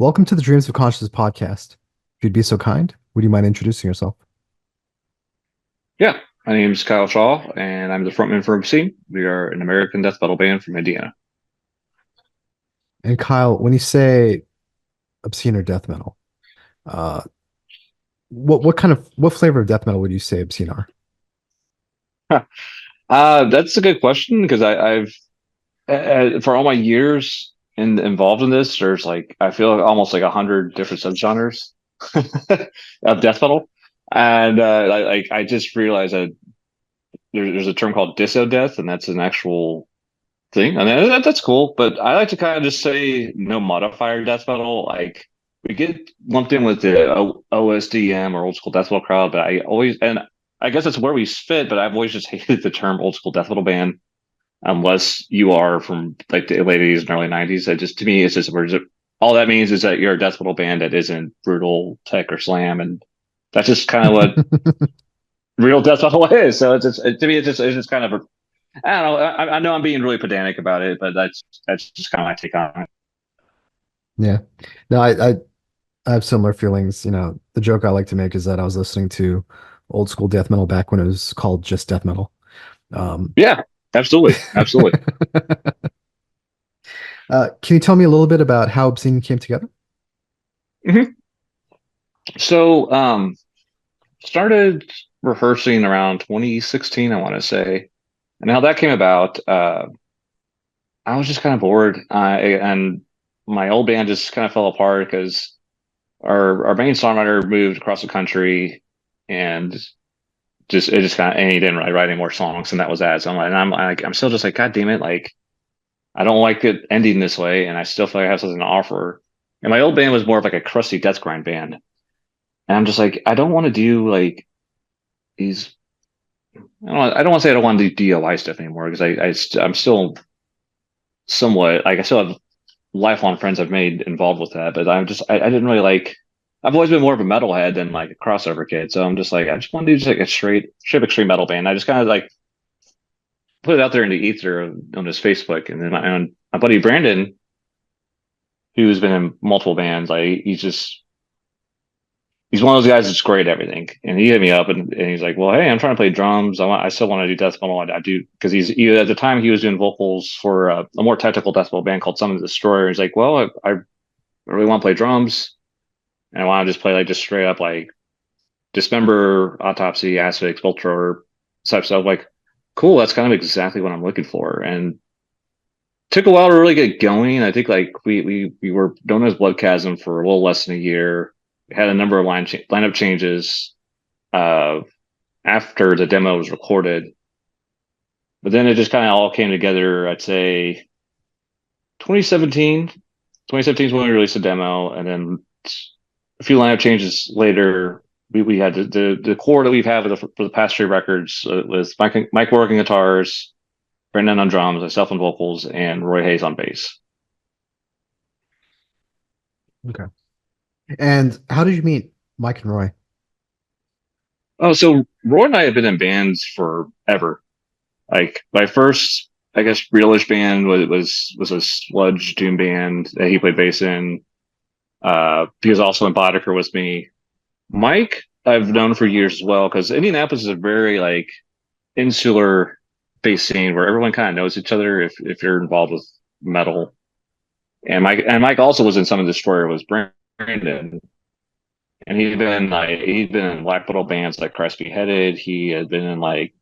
Welcome to the Dreams of Consciousness podcast. If you'd be so kind, would you mind introducing yourself? Yeah, my name is Kyle Shaw, and I'm the frontman for Obscene. We are an American death metal band from Indiana. And Kyle, when you say obscene or death metal, uh, what flavor of death metal would you say obscene are? That's a good question because I've for all my years involved in this, there's like I feel like almost like 100 different subgenres of death metal, and I just realized that there's a term called disso death, and that's an actual thing. I mean that's cool, but I like to kind of just say no modifier death metal. Like we get lumped in with the OSDM or old school death metal crowd, but I guess that's where we fit. But I've always just hated the term old school death metal band, unless you are from like the late 80s and early 90s. That just to me, it's just all that means is that you're a death metal band that isn't brutal tech or slam, and that's just kind of what real death metal is. So to me, it's just kind of I don't know. I know I'm being really pedantic about it, but that's just kind of my take on it. Yeah. No, I have similar feelings. The joke I like to make is that I was listening to old school death metal back when it was called just death metal. Um, Yeah, absolutely, absolutely. can you tell me a little bit about how Obscene came together? hmm So, started rehearsing around 2016, I want to say, and how that came about. I was just kind of bored, and my old band just kind of fell apart because our main songwriter moved across the country, and it just kind of and he didn't really write any more songs, and that was that. So I'm still just like, God damn it, like I don't like it ending this way, and I still feel like I have something to offer. And my old band was more of like a crusty death grind band, and I'm just like, I don't want to do like these. I don't want to say I don't want to do DIY stuff anymore because I'm still somewhat like I still have lifelong friends I've made involved with that, but I didn't really like. I've always been more of a metalhead than like a crossover kid, so I'm just like I just want to do just like a straight extreme metal band. I just kind of like put it out there in the ether on his Facebook, and then my buddy Brandon, who's been in multiple bands, like he's one of those guys that's great at everything. And he hit me up and he's like, "Well, hey, I'm trying to play drums. I still want to do death metal. I do because at the time he was doing vocals for a more technical death metal band called Summon the Destroyer. He's like, well, I really want to play drums and I want to just play like just straight up like Dismember, Autopsy, Asphyx, Voltor type stuff. Like, cool. That's kind of exactly what I'm looking for. And took a while to really get going. I think like we were known as Blood Chasm for a little less than a year. We had a number of lineup changes uh, after the demo was recorded, but then it just kind of all came together. I'd say 2017. 2017 is when we released the demo, and then a few lineup changes later. We had the core that we've had for the past three records with Mike working guitars, Brendan on drums, myself on vocals, and Roy Hayes on bass. Okay. And how did you meet Mike and Roy? Oh, so Roy and I have been in bands forever. Like my first, I guess, realish band was a sludge doom band that he played bass in. He was also in Boddicker with me. Mike, I've known for years as well because Indianapolis is a very like insular bass scene where everyone kind of knows each other if you're involved with metal. And Mike also was in some of the Destroyer was Brandon, and he'd been in black metal bands like Christ Beheaded. He had been in like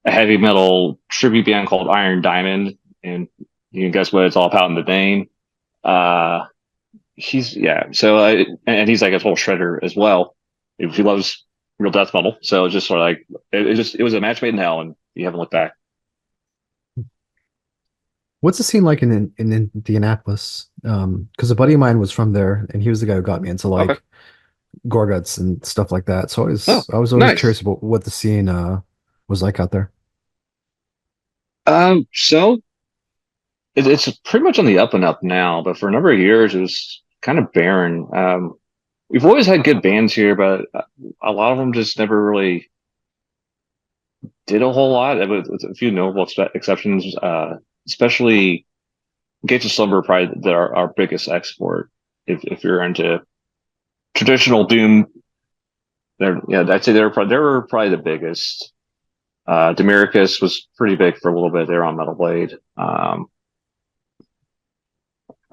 a heavy metal tribute band called Iron Diamond, and you can guess what it's all about in the name. Uh, he's yeah. So and he's like a full shredder as well. He loves real death metal. So it's just sort of like it was a match made in hell, and you haven't looked back. What's the scene like in Indianapolis? Because a buddy of mine was from there, and he was the guy who got me into Okay. like Gorguts and stuff like that. So Oh, I was always nice. curious about what the scene was like out there. So it's pretty much on the up and up now, but for a number of years it was kind of barren. We've always had good bands here, but a lot of them just never really did a whole lot, with a few notable exceptions, especially Gates of Slumber, probably our biggest export. if you're into traditional doom, I'd say they were probably the biggest. Demiricus was pretty big for a little bit. They were on Metal Blade.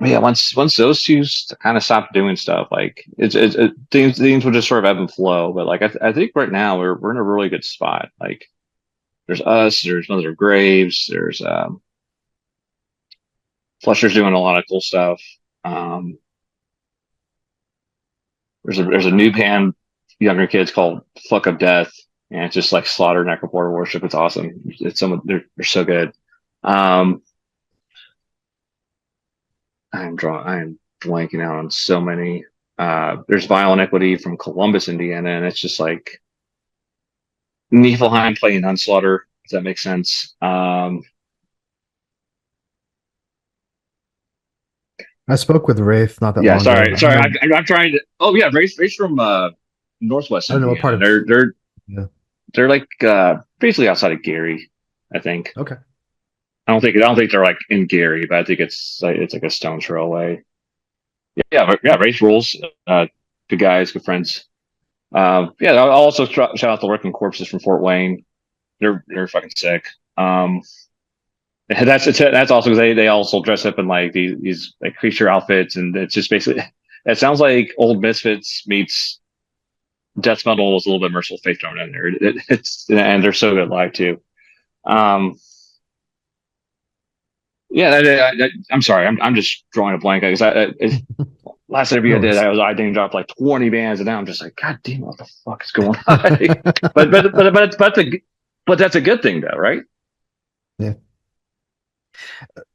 Yeah, once those two kind of stopped doing stuff, like things would just sort of ebb and flow. But like I think right now we're in a really good spot. Like there's us, there's Mother Graves, there's Fletcher's doing a lot of cool stuff. Um, there's a new band, younger kids called Fuck of Death, and it's just like slaughter necropore worship. It's awesome. It's someone they're so good. Um, I am blanking out on so many. There's Violent Equity from Columbus, Indiana, and it's just like Niflheim playing Unslaughter, if that makes sense. I spoke with Wraith not that Yeah, long ago. sorry. I'm trying to. Oh yeah, race from Northwest I don't know what part Indiana. of. Yeah. They're like basically outside of Gary, I think. Okay. I don't think they're like in Gary, but I think it's like a stone's throw away. Yeah, but yeah, race rules. Good guys, good friends. Yeah, I'll also shout out the Working Corpses from Fort Wayne. They're fucking sick. That's also because they also dress up in like these like creature outfits, and it's just basically it sounds like old Misfits meets death metal with a little bit Merciful Fate thrown in there. It's and they're so good live too. Um, yeah, I'm sorry, I'm just drawing a blank because last interview No I did, worries. I didn't drop like 20 bands, and now I'm just like, God damn, what the fuck is going on? But that's a good thing though, right? Yeah.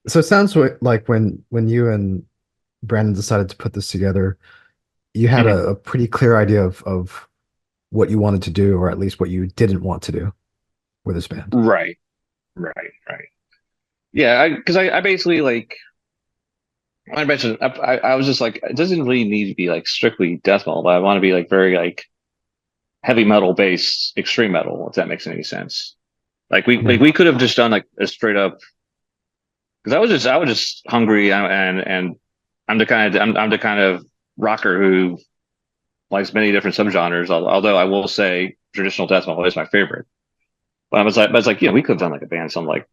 So it sounds like when you and Brandon decided to put this together, you had Mhm. a pretty clear idea of what you wanted to do, or at least what you didn't want to do with this band. Right, right. Yeah, because I basically like I mentioned I was just like it doesn't really need to be like strictly death metal, but I want to be like very like heavy metal based extreme metal, if that makes any sense. Yeah. We could have just done like a straight up because I was just hungry and I'm the kind of rocker who likes many different subgenres. Although I will say traditional death metal is my favorite. But it's like we could have done like a band, some like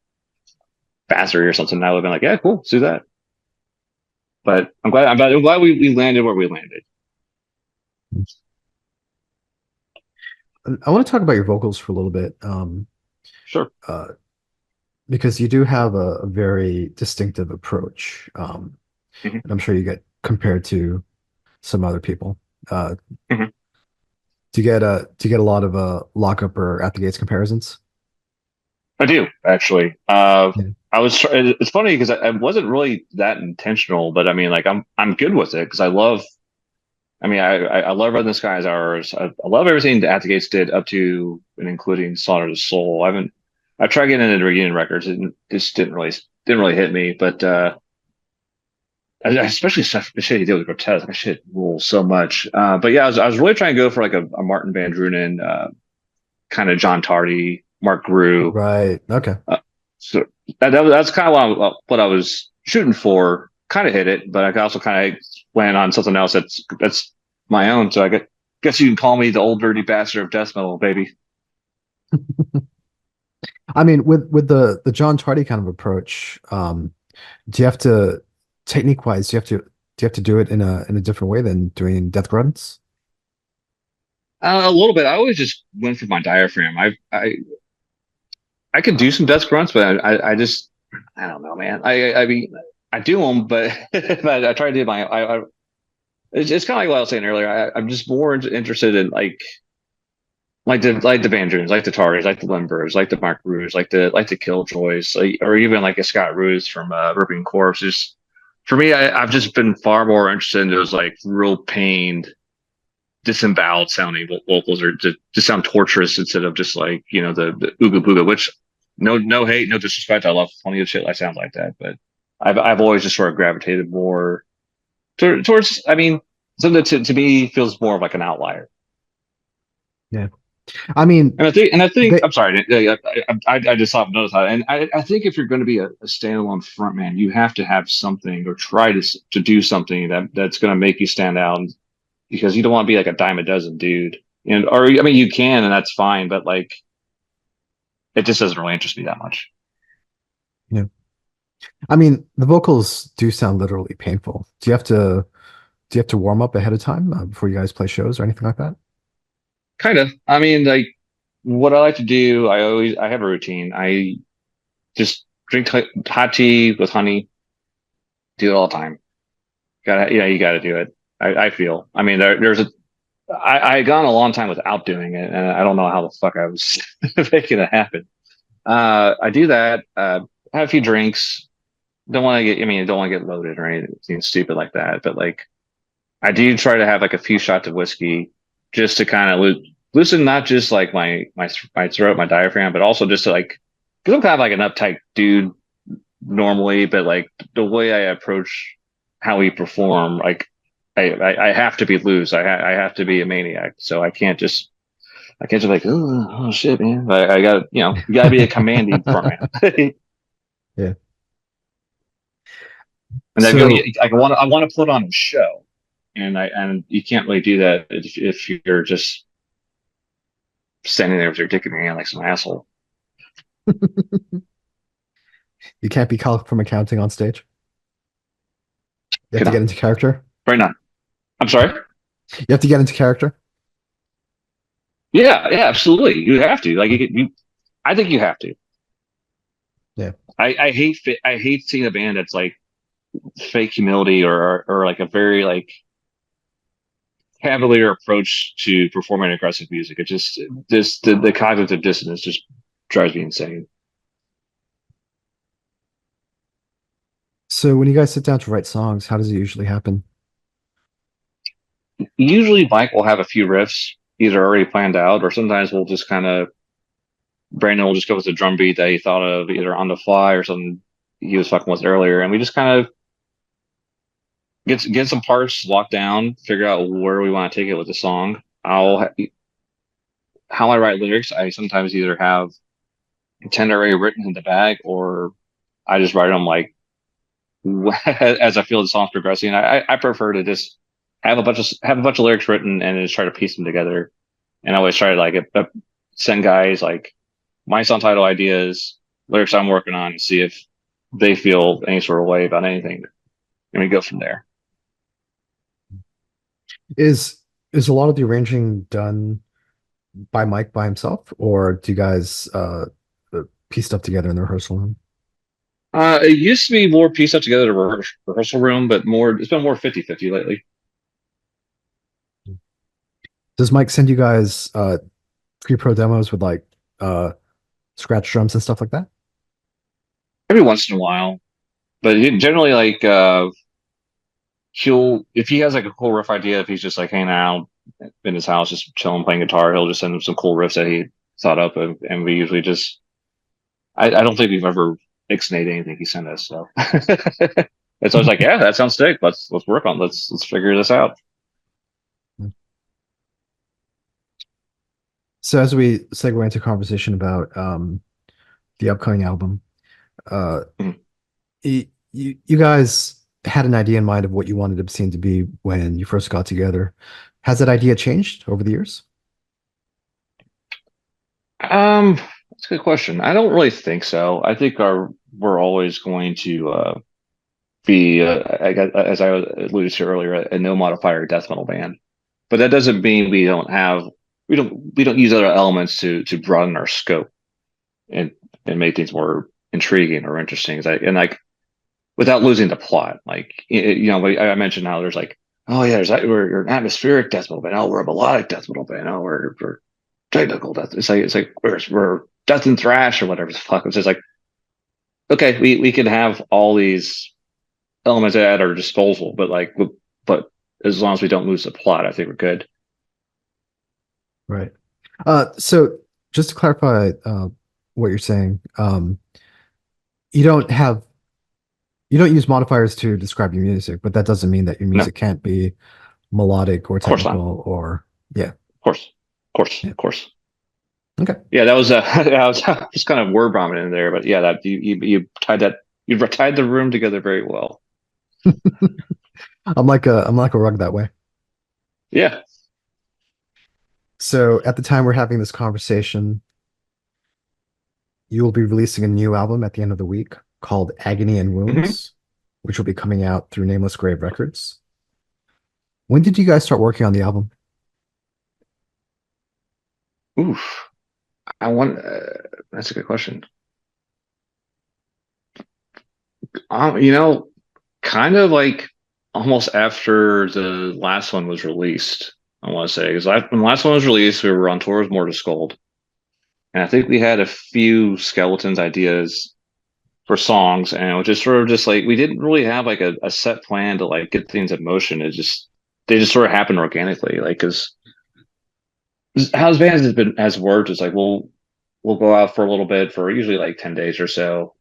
Bathory or something. And I would have been like, yeah, cool, let's do that. But I'm glad we landed where we landed. I want to talk about your vocals for a little bit, Sure. uh, because you do have a very distinctive approach, Hmm. and I'm sure you get compared to some other people. Uh, Hmm. do you get a lot of lockup or at the gates comparisons? I do actually. Yeah. It's funny because I wasn't really that intentional, but I mean, like I'm good with it because I love. I mean, I love Red in the Sky is Ours. I love everything that At the Gates did up to and including Slaughter the Soul. I tried getting into reunion records and it just didn't really hit me. But especially stuff the shit he did with Grotesque, that shit rules so much. But yeah, I was really trying to go for like a Martin Van Drunen, kind of John Tardy, Mark Grew. Right. Okay. Uh, so that's kind of what I was shooting for. Kind of hit it, but I also kind of went on something else that's my own. So guess you can call me the old dirty bastard of death metal, baby. I mean, with the John Tardy kind of approach, do you have to technique wise, do you have to do it in a different way than doing death grunts? A little bit. I always just went for my diaphragm. I could do some death grunts, but I just I don't know, man. I mean I do them, but I try to do it's kind of like what I was saying earlier. I'm just more interested in like the Banjoons, like the Tars, like the Limbers, like the Mark Roos, like the Killjoys, like, or even like a Scott Roos from Ripping Corpse. Just for me, I've just been far more interested in those like real pained, disemboweled sounding vocals, or to sound torturous instead of just like the ooga booga. Which no hate, no disrespect. I love plenty of shit that sounds like that, but I've always just sort of gravitated more towards. I mean, something that to me feels more of like an outlier. Yeah. I mean, and I think they, I'm sorry, I just thought noticed that, and I think if you're going to be a standalone frontman, you have to have something or try to do something that's going to make you stand out, because you don't want to be like a dime a dozen dude, and or I mean you can and that's fine, but like it just doesn't really interest me that much. yeah. I mean, the vocals do sound literally painful. Do you have to warm up ahead of time before you guys play shows or anything like that? Kind of. I mean, like what I like to do, I have a routine. I just drink hot tea with honey, do it all the time. You got to do it. I feel. I mean, there's a I had gone a long time without doing it, and I don't know how the fuck I was making it happen. I do that. Have a few drinks. Don't want to get. I mean, don't want to get loaded or anything stupid like that. But like, I do try to have like a few shots of whiskey just to kind of loosen not just like my throat, my diaphragm, but also just to like, because I'm kind of like an uptight dude normally, but like the way I approach how we perform, like I have to be loose. I have to be a maniac. So I can't just like oh shit man. I got you got to be a commanding front man. Yeah. And I go So I want to put on a show, and you can't really do that if you're just standing there with your dick in your hand like some asshole. you can't be Kyle from accounting on stage. You have You to get know, into character. right now. I'm sorry. You have to get into character. Yeah, yeah, absolutely. You have to I think you have to. Yeah. I hate seeing a band that's like fake humility or like a very like cavalier approach to performing aggressive music. It just this the cognitive dissonance just drives me insane. So when you guys sit down to write songs, how does it usually happen? Usually Mike will have a few riffs either already planned out, or sometimes we'll just kind of Brandon will just go with the drum beat that he thought of either on the fly or something he was fucking with earlier, and we just kind of get some parts locked down, figure out where we want to take it with the song. How I write lyrics, I sometimes either have intent already written in the bag, or I just write them like as I feel the song's progressing. I prefer to just have a bunch of lyrics written and just try to piece them together. And I always try to like send guys like my song title ideas, lyrics I'm working on, and see if they feel any sort of way about anything, and we go from there. Is is a lot of the arranging done by Mike by himself, or do you guys piece stuff together in the rehearsal room? It used to be more pieced up together to rehearsal room, but more it's been more 50-50 lately. Does Mike send you guys pre-pro demos with like uh scratch drums and stuff like that? Every once in a while, but generally like he'll if he has like a cool riff idea, if he's just like hanging out in his house just chilling playing guitar, he'll just send him some cool riffs that he thought up, and we usually just I don't think we've ever ixnayed anything he sent us. So it's always like, yeah, that sounds sick. Let's work on let's figure this out. So as we segue into conversation about the upcoming album, uh, Mhm. you guys had an idea in mind of what you wanted Obscene to be when you first got together. Has that idea changed over the years? That's a good question. I don't really think so. I think our we're always going to be as I alluded to earlier, a no modifier death metal band. But that doesn't mean we don't use other elements to broaden our scope and make things more intriguing or interesting. And like without losing the plot, like I mentioned how there's like, oh yeah, we're an atmospheric death metal band. Oh, we're a melodic death metal band. Oh, we're technical death. It's like we're death and thrash or whatever the fuck. It's just like okay, we can have all these elements at our disposal, but as long as we don't lose the plot, I think we're good. Right. So just to clarify what you're saying, you don't have you don't use modifiers to describe your music, but that doesn't mean that your No, of music can't be melodic or course not. Of technical or yeah. course, of course, Yeah. of course. Okay. Yeah, that was I was just kind of word vomit in there, but yeah, that you tied that you tied the room together very well. I'm like a rug that way. Yeah. So at the time we're having this conversation, you will be releasing a new album at the end of the week called Agony and Hmm. Wounds, which will be coming out through Nameless Grave Records. When did you guys start working on the album? Oof. I want. That's a good question. You know, kind of like almost after the last one was released. I want to say because when the last one was released, we were on tour with More to Scold, and I think we had a few skeletons ideas for songs, and it was just sort of just like we didn't really have like a set plan to like get things in motion. It just they just sort of happened organically, like because House Bands has worked. It's like we'll go out for a little bit for usually like 10 days or so.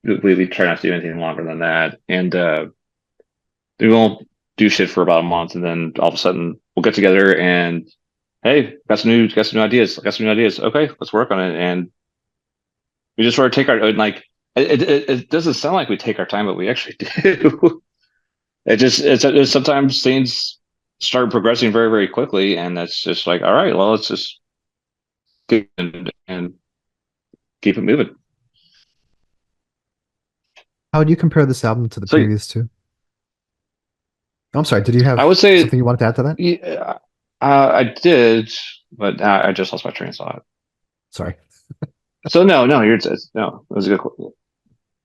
We try not to do anything longer than that, and we won't do shit for about a month, and then all of a sudden we'll get together and hey, got some new ideas, got some new ideas. Okay, let's work on it, and we just sort of take our like. It doesn't sound like we take our time, but we actually do. It's sometimes things start progressing very very quickly, and that's just like all right, well let's just get and keep it moving. How would you compare this album to the So previous two? I'm sorry, did you I have would say something you wanted to add to that? yeah, I did, but I just lost my train of thought. Sorry. So no, no. It was a good.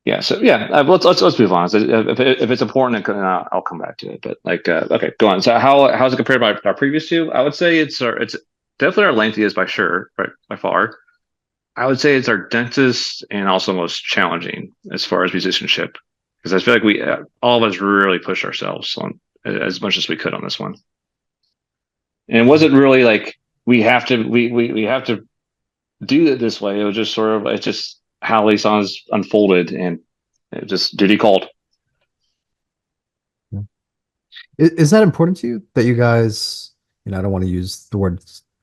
Yeah, so yeah, let's move on. So if it's important, I'll come back to it. But like, okay, go on. So how's it compared to our previous two? I would say it's definitely our lengthiest by sure, by far. I would say it's our densest and also most challenging as far as musicianship, because I feel like we all of us really pushed ourselves on as much as we could on this one, and it wasn't really like we have to do it this way. It was just sort of it's just how these songs unfolded, and it just duty called. Yeah. Is that important to you that you guys, I don't want to use the word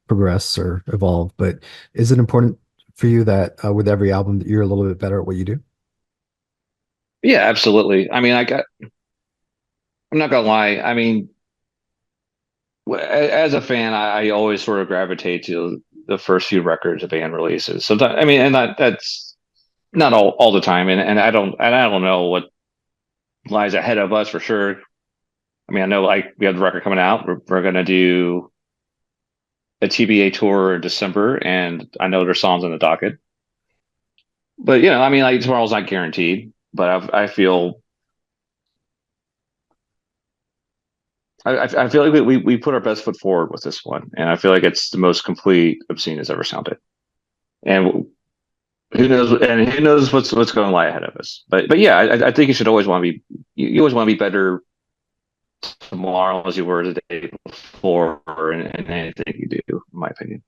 progress or evolve, but is it important for you that with every album that you're a little bit better at what you do? Yeah, absolutely. I mean, I'm not gonna lie. I mean, as a fan, I always sort of gravitate to the first few records a band releases. Sometimes, I mean, and that's not all the time, and I don't know what lies ahead of us for sure. I mean, I know like we have the record coming out. We're gonna do a TBA tour in December, and I know there's songs on the docket. But I mean, like tomorrow's not guaranteed. But I feel I feel like we put our best foot forward with this one, and I feel like it's the most complete Obscene has ever sounded. And who knows what's going to lie ahead of us. But yeah, I think you should always want to be you always want to be better tomorrow as you were the day before in anything you do, in my opinion.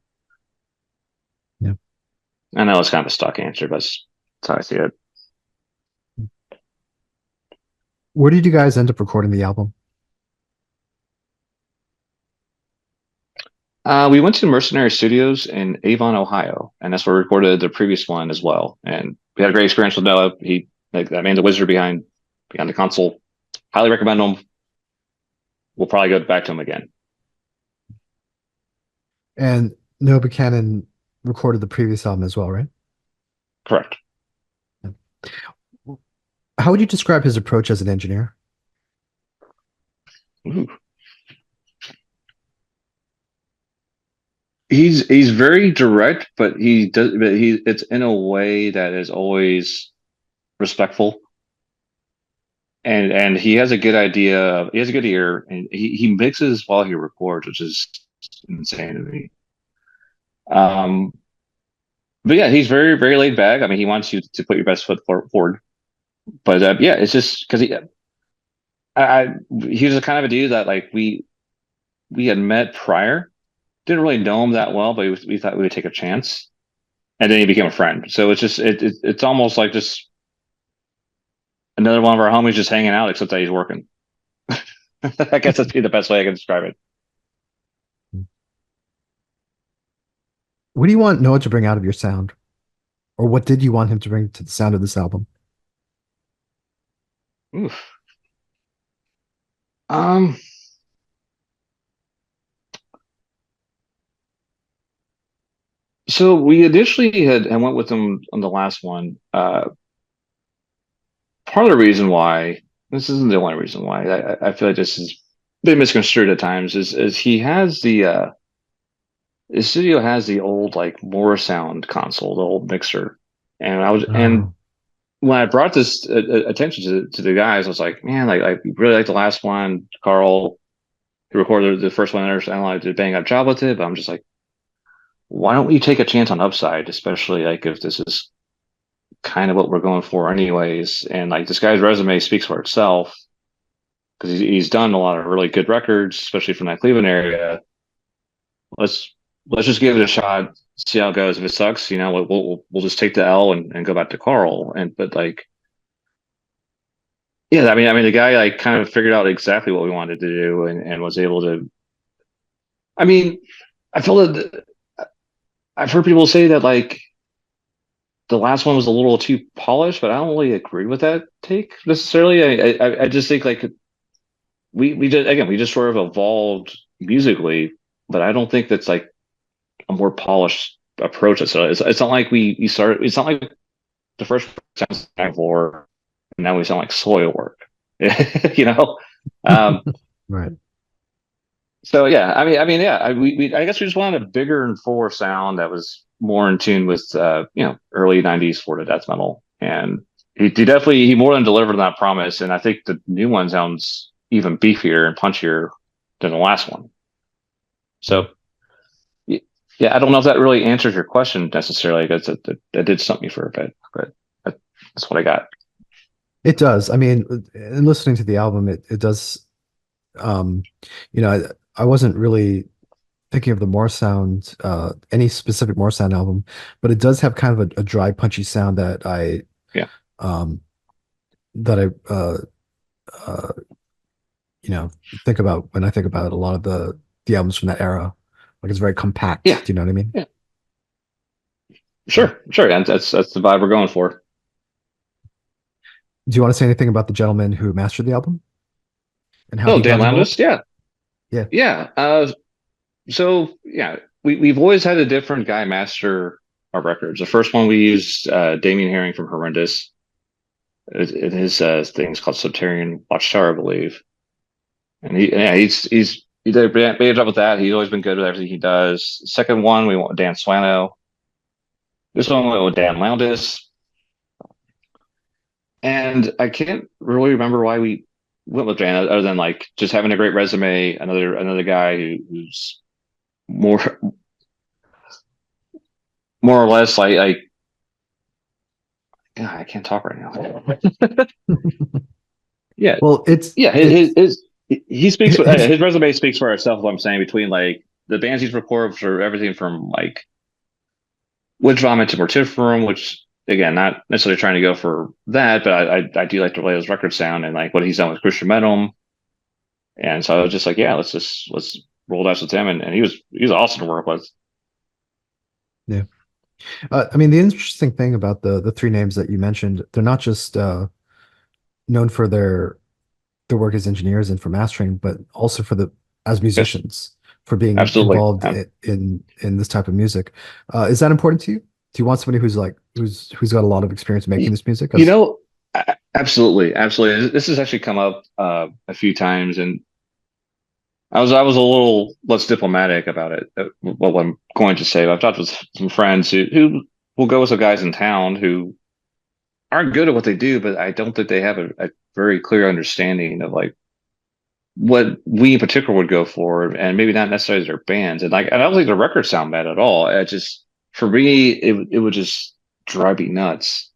Yeah. I know it's kind of a stock answer, but that's how I see it. Where did you guys end up recording the album? We went to Mercenary Studios in Avon, Ohio, and that's where we recorded the previous one as well. And we had a great experience with Noah. He like that man's a wizard behind the console. Highly recommend him. We'll probably go back to him again. And Noah Buchanan recorded the previous album as well, right? Correct. Yeah. How would you describe his approach as an engineer? Ooh. He's very direct, but he it's in a way that is always respectful. And he has a good idea. He has a good ear, and he mixes while he records, which is insane to me. Um, but yeah, he's very very laid back. I mean, he wants you to put your best foot forward. But yeah, it's just because I he was the kind of a dude that like we had met prior, didn't really know him that well, but we thought we would take a chance, and then he became a friend. So it's just it's almost like just another one of our homies just hanging out, except that he's working. I guess that's be the best way I can describe it. What do you want Noah to bring out of your sound? Or what did you want him to bring to the sound of this album? Oof. Um, so we initially had and went with them on the last one. Part of the reason why this isn't the only reason why I feel like this has been misconstrued at times is he has his studio has the old like Morrisound console, the old mixer, and Oh, when I brought this attention to the guys, I was like, man, like I really like the last one, Carl. Who recorded the first one, I understand like did a bang up job with it, but I'm just like, why don't we take a chance on upside, especially like if this is kind of what we're going for anyways. And like this guy's resume speaks for itself because he's done a lot of really good records, especially from that Cleveland area. Let's let's just give it a shot, see how it goes. If it sucks, we'll just take the L and go back to Carl. And but like, yeah, I mean, the guy like kind of figured out exactly what we wanted to do and was able to. I mean, I feel that I've heard people say that like the last one was a little too polished, but I don't really agree with that take necessarily. I just think like we just sort of evolved musically, but I don't think that's like a more polished approach. So it's not like we started. It's not like the first sounds like for and now we sound like soil work, you know. Um, right. so yeah, yeah, I guess we just wanted a bigger and fuller sound that was more in tune with early '90s Florida death metal, and he more than delivered on that promise. And I think the new one sounds even beefier and punchier than the last one. So yeah, I don't know if that really answers your question necessarily. I guess that did stump me for a bit, but that's what I got. It does. I mean, in listening to the album, it does. Um, I wasn't really thinking of the More Sound, any specific More Sound album, but it does have kind of a dry, punchy sound Yeah, um, that I, uh, you know, think about when I think about a lot of the albums from that era. Like it's very compact. yeah, Do you know what I mean? yeah. Yeah. Sure. And that's the vibe we're going for. Do you want to say anything about the gentleman who mastered the album and how Oh, he Dan got involved? Lowndes, yeah, Yeah. yeah. So yeah, we've always had a different guy master our records. The first one we used Damien Herring from Horrendous. His thing's called Subterranean Watchtower, I believe. And he did a bad job with that. He's always been good with everything he does. Second one, we went with Dan Swano. This one we went with Dan Lowndes. And I can't really remember why we went with Dan, other than like just having a great resume. Another guy who's more more or less like yeah, I can't talk right now. Yeah, Well, yeah. it's He speaks. his His resume speaks for itself. What I'm saying between like the bands he's recorded for everything from like Witch Vomit to Mortiferum, which again, not necessarily trying to go for that, but I do like the way his record sound and like what he's done with Christian Metal. And so I was just like, yeah, let's roll dice with him, and he was awesome to work with. yeah. I mean, the interesting thing about the three names that you mentioned, they're not just known for their work as engineers and for mastering, but also for the as Yes, musicians for being absolutely. involved in this type of music. Is that important to you? Do you want somebody who's like who's got a lot of experience making this music? You As know, absolutely, absolutely. This has actually come up a few times, and I was a little less diplomatic about it. What I'm going to say, I've talked with some friends who will go with some guys in town who aren't good at what they do, but I don't think they have a very clear understanding of like what we in particular would go for, and maybe not necessarily their bands. And like, I don't think the records sound bad at all. I just for me, it would just drive me nuts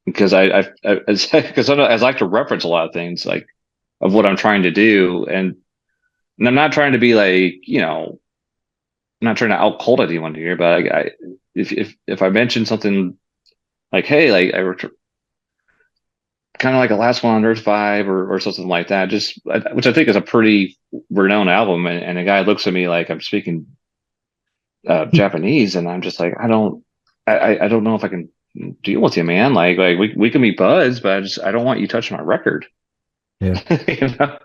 because because I like to reference a lot of things like of what I'm trying to do, and I'm not trying to be like I'm not trying to out cult anyone here, but if I mention something like hey like kind of like a last one on Earth 5 or something like that, just which I think is a pretty renowned album, and a guy looks at me like I'm speaking Japanese, and I'm just like, I don't know if I can deal with you, man. Like we can be buds, but I don't want you touching my record. Yeah. You know?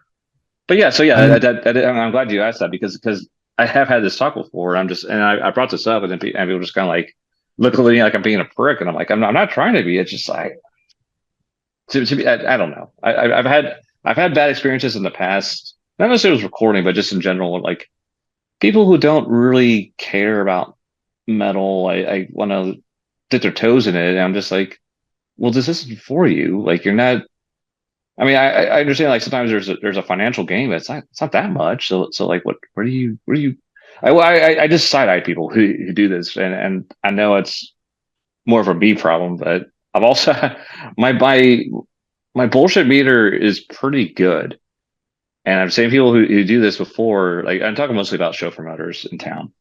But yeah, so I yeah, mean, I'm glad you asked that because I have had this talk before. I'm just and I brought this up, and then and people just kind of like look at me like I'm being a prick, and I'm like, I'm not trying to be. It's just like to be, I don't know. I've had bad experiences in the past, not necessarily with recording, but just in general, like people who don't really care about metal. I want to dip their toes in it, and I'm just like, well, this isn't for you. Like you're not. I mean, I understand like sometimes there's a financial gain, but it's not that much. So like what where do you I just side eye people who do this, and I know it's more of a me problem, but I've also my my my bullshit meter is pretty good, and I've seen people who do this before. Like I'm talking mostly about show promoters in town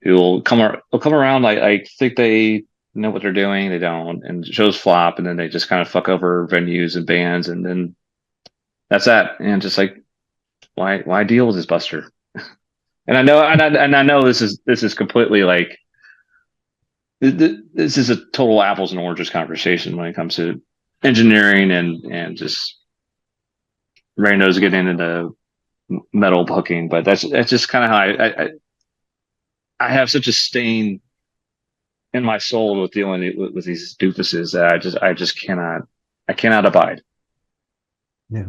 who will come around like think they know what they're doing, they don't, and shows flop, and then they just kind of fuck over venues and bands, and then that's that. And just like why deal with this Buster? And I know and I know this is completely like this is a total apples and oranges conversation when it comes to engineering and just randos getting into metal hooking, but that's just kind of how I have such a stain in my soul with dealing with these doofuses that I just I cannot abide. yeah.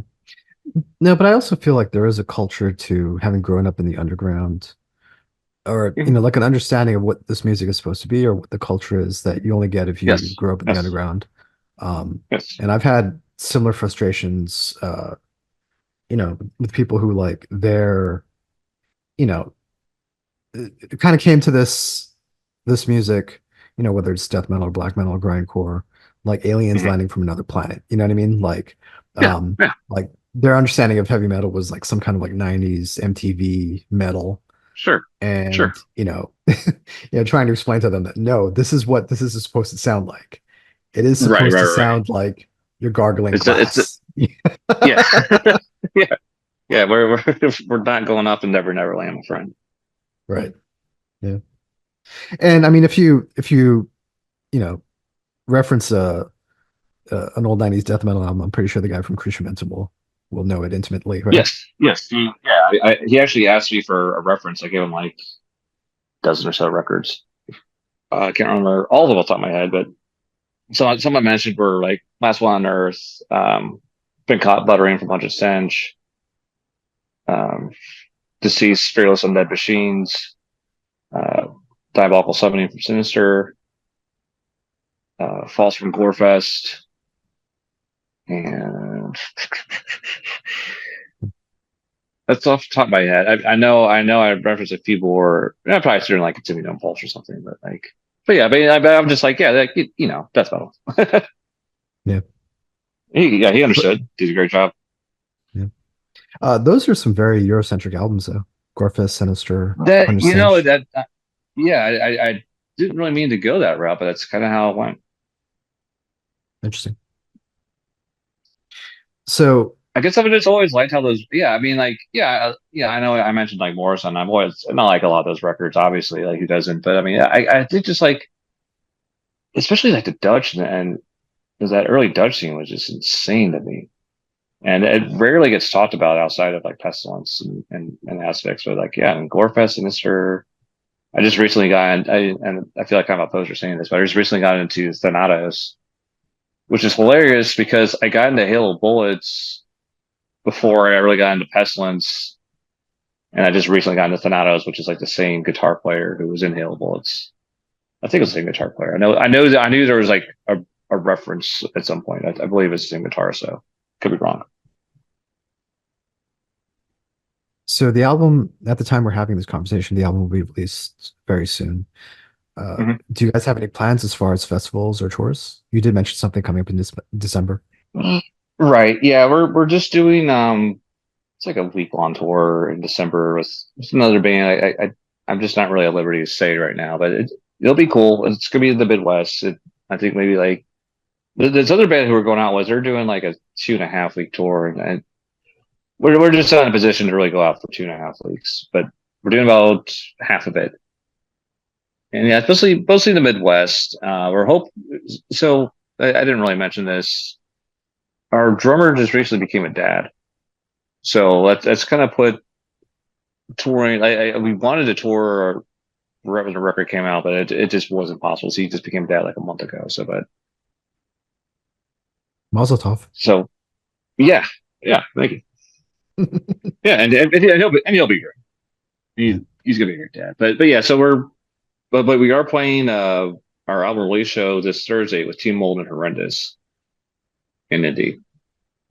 No, but I also feel like there is a culture to having grown up in the underground or, Mhm. like an understanding of what this music is supposed to be or what the culture is that you only get if you Yes, grow up in the yes, underground. Um, yes. and I've had similar frustrations, with people who like you know, it kind of came to this music, whether it's death metal or black metal or grindcore, like aliens Mhm. landing from another planet. You know what I mean? Yeah, Um, yeah, like their understanding of heavy metal was like some kind of like 90s MTV metal. sure, sure. And, trying to explain to them that no, this is what this is supposed to sound like. It is Right, supposed right, to right. sound like you're gargling It's a glass. yeah, yeah, yeah. We're not going up in Never Never Land, my friend. Right. Yeah. And I mean, if you, you know, reference an old 90s death metal album, I'm pretty sure the guy from Cruciamentum will know it intimately, right? Yes, yes. He actually asked me for a reference. I gave him like a dozen or so records. I can't remember all of them off the top of my head, but some I mentioned were like Last One on Earth, Been Caught Buttering from Punch Stench, um, Deceased, Fearless Undead Machines, uh, Diabolical Summoning from Sinister, False from Gorefest, and that's off the top of my head. I know I referenced a few more. I probably doing like Continuing on Pulse or something, but yeah, I'm just like, yeah, that's metal. Yeah. He But understood. Did a great job. yeah. Those are some very Eurocentric albums though. Gorefest, Sinister, That Punish Cinch. yeah, I didn't really mean to go that route, but that's kind of how it went. Interesting. So I guess I've just always liked how those. Yeah, I mean, like, yeah. I know I mentioned like Morrison. I've always not like a lot of those records, obviously, like who doesn't. But I mean, I think just like, especially like the Dutch and because that early Dutch scene was just insane to me, and it rarely gets talked about outside of like Pestilence and aspects. But like, yeah, and Gorefest and Mister. I just recently got, and I feel like I'm opposed to saying this, but I just recently got into Thanatos, which is hilarious because I got into Halo Bullets before I really got into Pestilence, and I just recently got into Thanatos, which is like the same guitar player who was in Halo Bullets. I think it was the same guitar player. I knew there was like a reference at some point. I believe it's the same guitar, so could be wrong. so the album at the time we're having this conversation, the album will be released very soon. Do you guys have any plans as far as festivals or tours? You did mention something coming up in this December. Mhm. Right. Yeah, we're just doing it's like a week long tour in December with another band. I'm just not really at liberty to say right now, but it'll be cool. It's gonna be in the Midwest. I think maybe like this other band who we're going out with, they're doing like a 2.5 week tour, and we're just not in a position to really go out for 2.5 weeks, but we're doing about half of it. and yeah, especially mostly the Midwest. We're hope. So I didn't really mention this. Our drummer just recently became a dad, so let's kind of put touring. We wanted to tour right when the record came out, but it just wasn't possible. So he just became a dad like a month ago. So, but Mazel tov. so yeah, yeah, thank you. Yeah, and he'll be great. Yeah. He's gonna be a great dad. But yeah, so but we are playing our album release show this Thursday with Team Mold and Horrendous in Indy.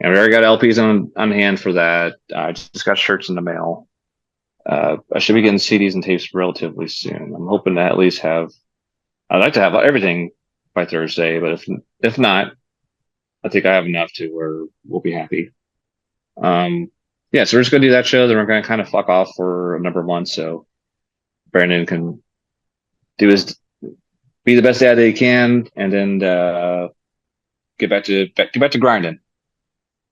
And we already got LPs on hand for that. I just got shirts in the mail. I should be getting CDs and tapes relatively soon. I'm hoping to at least have. I'd like to have everything by Thursday, but if not, I think I have enough to where we'll be happy. Um, yeah, so we're just gonna do that show. Then we're gonna kind of fuck off for a number of months, so Brandon can do his be the best dad that he can, and then get back to grinding.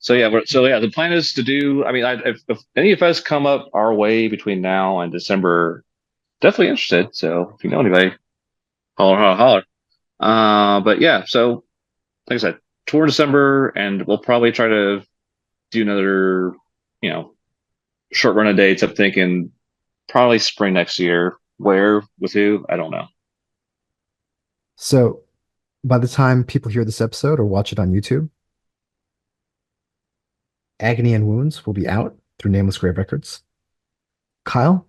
So yeah, the plan is to do. I mean, if any of us come up our way between now and December, definitely interested. So if you know anybody, holler, holler, holler. But yeah, so like I said, tour in December, and we'll probably try to do another, you know, short run of dates. I'm thinking probably spring next year. Where with who? I don't know. So by the time people hear this episode or watch it on YouTube, Agony and Wounds will be out through Nameless Grave Records. Kyle,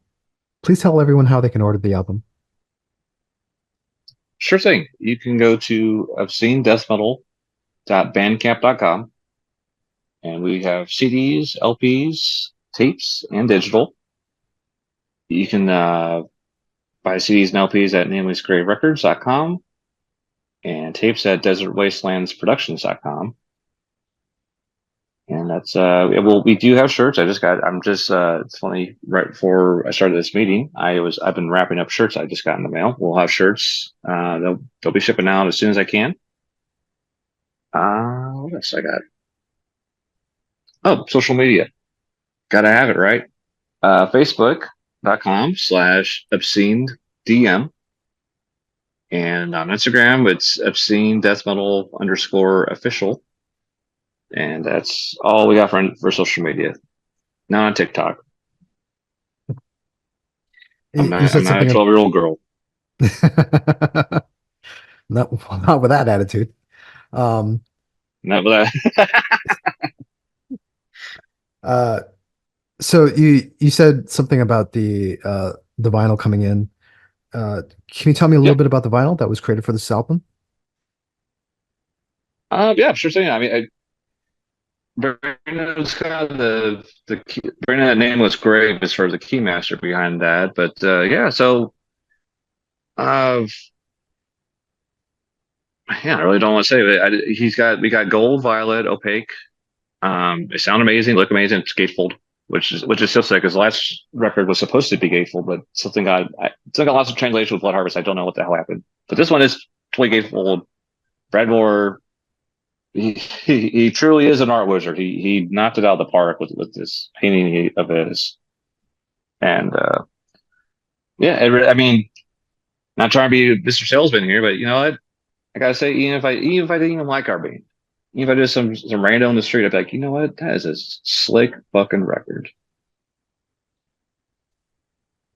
please tell everyone how they can order the album. Sure thing. You can go to obscenedeathmetal.bandcamp.com, and we have CDs, LPs, tapes, and digital. You can buy CDs and LPs at namelessgraverecords.com and tapes at desertwastelandsproductions.com. And that's well, we do have shirts. I'm just it's funny, right before I started this meeting, I've been wrapping up shirts I just got in the mail. We'll have shirts. They'll be shipping out as soon as I can. What else I got? Oh, social media. Gotta have it, right? Facebook.com/obscene DM. And on Instagram, it's obscene death metal underscore official. And that's all we got for social media. Not on TikTok. You I'm said not a something. 12-year-old girl. Not, not with that attitude. Um, Not with that. uh, so you said something about the vinyl coming in. Can you tell me a little Yeah. bit about the vinyl that was created for this album? Yeah, sure thing. I mean, Brandon's kind of the key, Brandon, that name was Grave as far as the key master behind that. But yeah, so uh, yeah, I really don't want to say it. We got gold, violet, opaque. They sound amazing, look amazing. It's gatefold, which is so sick. Because the last record was supposed to be gatefold, but something got lots of translation with Blood Harvest. I don't know what the hell happened. But this one is totally gatefold. Brad Moore, he truly is an art wizard. He knocked it out of the park with this painting of his. And yeah, I mean, not trying to be Mr. Salesman here, but you know what? I gotta say, even if I didn't even like our band, even if I did some rando in the street, I'd be like, you know what? That is a slick fucking record.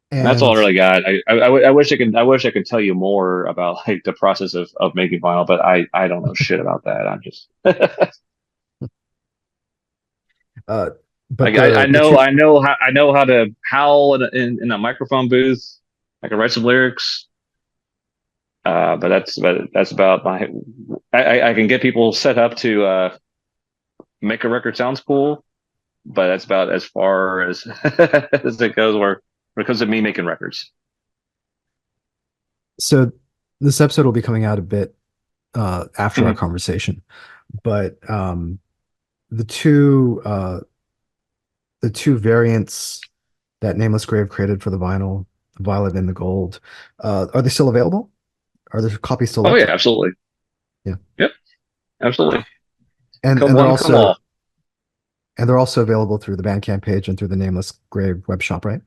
And that's all I And really got. I wish I could tell you more about like the process of making vinyl, but I don't know shit about that. I'm just uh, but like the two I know how to howl in a microphone booth. I can write some lyrics, but that's about my. I can get people set up to make a record sounds cool, but that's about as far as as it goes. When it comes to me making records. so this episode will be coming out a bit after our Mhm. conversation, but the two uh, the two variants that Nameless Grave created for the vinyl, the violet and the gold, are they still available? Are there copies still Oh yeah, left? absolutely. Yeah, Yep, absolutely. and Come and they're one, come also all. and they're also available through the Bandcamp page and through the Nameless Grave web shop, right?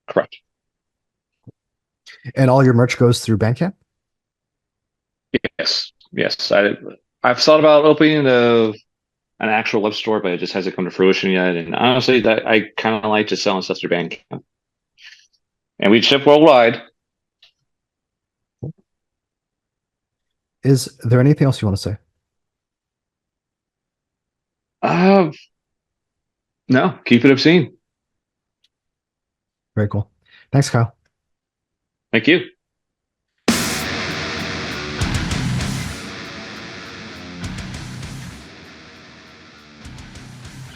Correct. And all your merch goes through Bandcamp? Yes, yes. I've thought about opening an actual web store, but it just hasn't come to fruition yet. And honestly, that I kind of like just selling stuff through Bandcamp, and we ship worldwide. Is there anything else you want to say? Uh, no, keep it obscene. Very cool. Thanks, Kyle. Thank you.